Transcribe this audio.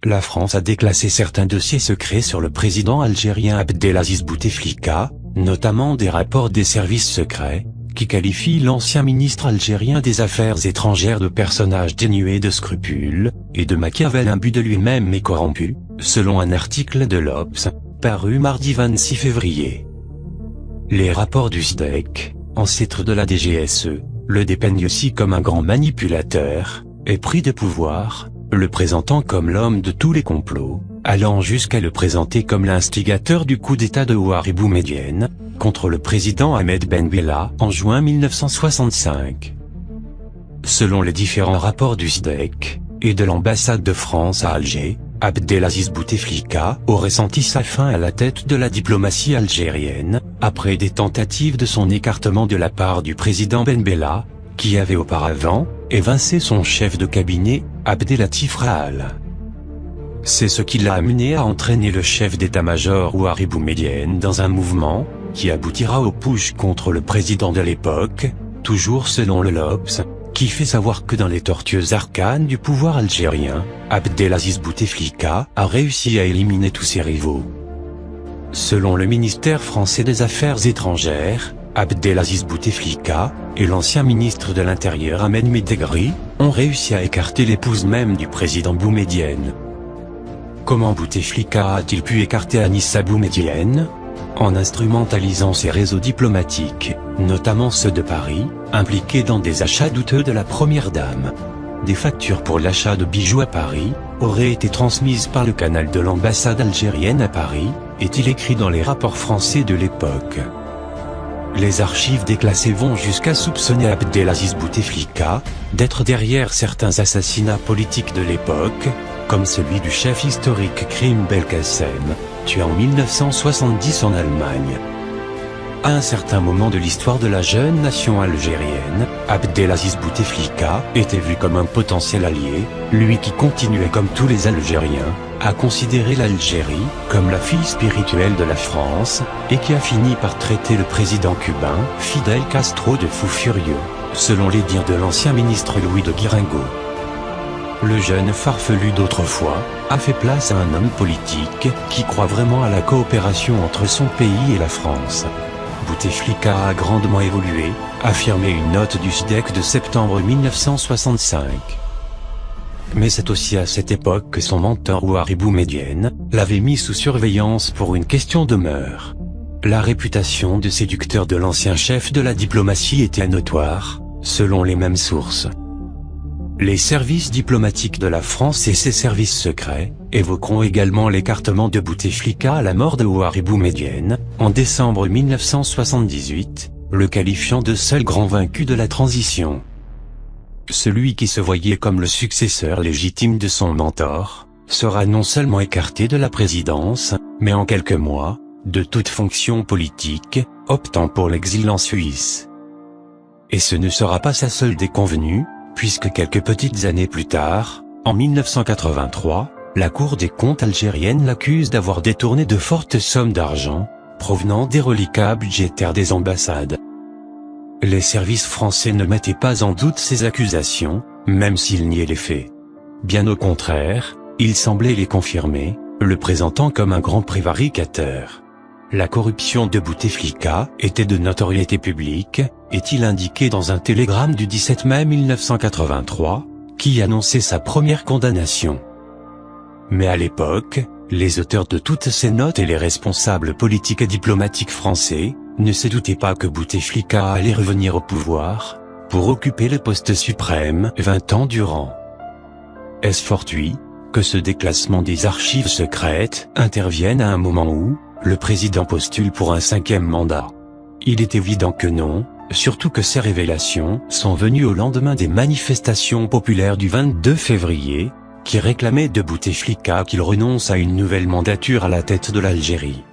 la France a déclassé certains dossiers secrets sur le président algérien Abdelaziz Bouteflika, notamment des rapports des services secrets, qui qualifient l'ancien ministre algérien des Affaires étrangères de personnage dénué de scrupules, et de Machiavel imbu de lui-même et corrompu, selon un article de l'Obs, paru mardi 26 février. Les rapports du SDEC, ancêtre de la DGSE, le dépeignent aussi comme un grand manipulateur, épris de pouvoir, le présentant comme l'homme de tous les complots, allant jusqu'à le présenter comme l'instigateur du coup d'État de Ouari Boumedienne, contre le président Ahmed Ben Bella en juin 1965. Selon les différents rapports du SDEC, et de l'ambassade de France à Alger, Abdelaziz Bouteflika aurait senti sa fin à la tête de la diplomatie algérienne, après des tentatives de son écartement de la part du président Ben Bella, qui avait auparavant évincé son chef de cabinet, Abdelatif Rahal. C'est ce qui l'a amené à entraîner le chef d'état-major Ouari Boumedienne dans un mouvement, qui aboutira au putsch contre le président de l'époque, toujours selon le L'Obs, qui fait savoir que dans les tortueuses arcanes du pouvoir algérien, Abdelaziz Bouteflika a réussi à éliminer tous ses rivaux. Selon le ministère français des Affaires étrangères, Abdelaziz Bouteflika et l'ancien ministre de l'Intérieur Ahmed Medegri ont réussi à écarter l'épouse même du président Boumedienne. Comment Bouteflika a-t-il pu écarter Anissa Boumedienne ? En instrumentalisant ses réseaux diplomatiques, notamment ceux de Paris, impliqués dans des achats douteux de la première dame. Des factures pour l'achat de bijoux à Paris auraient été transmises par le canal de l'ambassade algérienne à Paris, est-il écrit dans les rapports français de l'époque. Les archives déclassées vont jusqu'à soupçonner Abdelaziz Bouteflika d'être derrière certains assassinats politiques de l'époque, comme celui du chef historique Karim Belkacem, tué en 1970 en Allemagne. À un certain moment de l'histoire de la jeune nation algérienne, Abdelaziz Bouteflika était vu comme un potentiel allié, lui qui continuait comme tous les Algériens, à considérer l'Algérie comme la fille spirituelle de la France, et qui a fini par traiter le président cubain, Fidel Castro, de fou furieux, selon les dires de l'ancien ministre Louis de Guiringaud. Le jeune farfelu d'autrefois a fait place à un homme politique qui croit vraiment à la coopération entre son pays et la France. Bouteflika a grandement évolué, affirmait une note du SDEC de septembre 1965. Mais c'est aussi à cette époque que son mentor Ouari Boumedienne l'avait mis sous surveillance pour une question de mœurs. La réputation de séducteur de l'ancien chef de la diplomatie était notoire, selon les mêmes sources. Les services diplomatiques de la France et ses services secrets évoqueront également l'écartement de Bouteflika à la mort de Ouari Boumedienne, en décembre 1978, le qualifiant de seul grand vaincu de la transition. Celui qui se voyait comme le successeur légitime de son mentor, sera non seulement écarté de la présidence, mais en quelques mois, de toute fonction politique, optant pour l'exil en Suisse. Et ce ne sera pas sa seule déconvenue, puisque quelques petites années plus tard, en 1983, la Cour des comptes algérienne l'accuse d'avoir détourné de fortes sommes d'argent, provenant des reliquats budgétaires des ambassades. Les services français ne mettaient pas en doute ces accusations, même s'ils niaient les faits. Bien au contraire, ils semblaient les confirmer, le présentant comme un grand prévaricateur. La corruption de Bouteflika était de notoriété publique, est-il indiqué dans un télégramme du 17 mai 1983, qui annonçait sa première condamnation. Mais à l'époque, les auteurs de toutes ces notes et les responsables politiques et diplomatiques français ne se doutaient pas que Bouteflika allait revenir au pouvoir, pour occuper le poste suprême 20 ans durant. Est-ce fortuit que ce déclassement des archives secrètes intervienne à un moment où le président postule pour un 5e mandat? Il est évident que non, surtout que ces révélations sont venues au lendemain des manifestations populaires du 22 février, qui réclamaient de Bouteflika qu'il renonce à une nouvelle mandature à la tête de l'Algérie.